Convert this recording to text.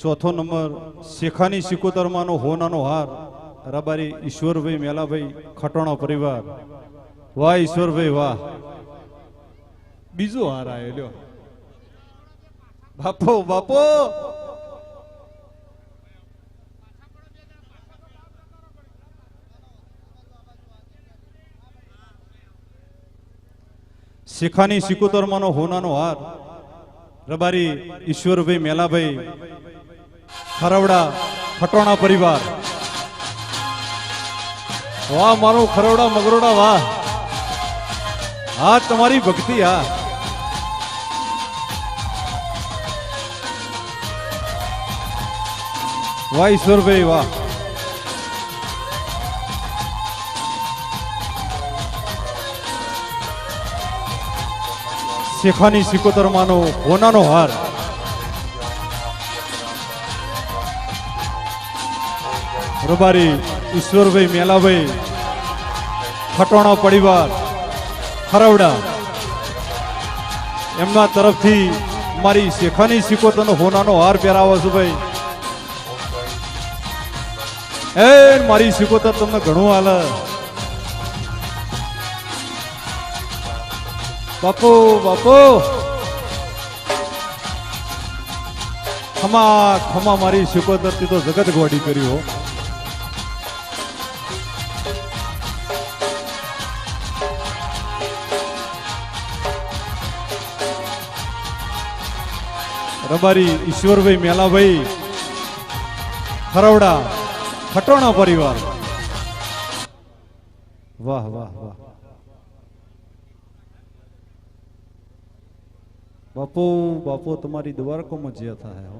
ચોથો નંબર શેખાની સિકોતરમાંનો હોનાનો હાર રબારી ઈશ્વરભાઈ મેલાભાઈ ખટોણા પરિવાર વાહ ઈશ્વરભાઈ વાહ બીજો હાર આયો લ્યો બાપો બાપો શેખાની સિકોતરમાંનો હોનાનો હાર રબારી ઈશ્વરભાઈ મેલાભાઈ ખરવડા ખટોણા પરિવાર વાહ મારો ખરવડા મગરોડા વાહ હા તમારી ભક્તિ હા વાહ ઈશ્વરભાઈ વાહ શેખાની સિકોતરમાંનો હોનાનો હાર રબારી ઈશ્વરભાઈ મેલાભાઈ ખટોણા પરિવાર ખરવડા એમના તરફથી મારી શેખાની સિકોતરનો હોનાનો હાર પહેરાવો છું ભાઈ એ મારી સિકોતર તમને ઘણું હાલે બાપુ બાપુ ખમા ખમા મારી સિકોતરથી તો જગત ગોડી કર્યું હો રબારી ઈશ્વરભાઈ મેલાભાઈ ખરવડા ખટોણા પરિવાર વાહ વાહ વાહ બાપુ બાપુ તમારી દ્વારકામાં જે થાય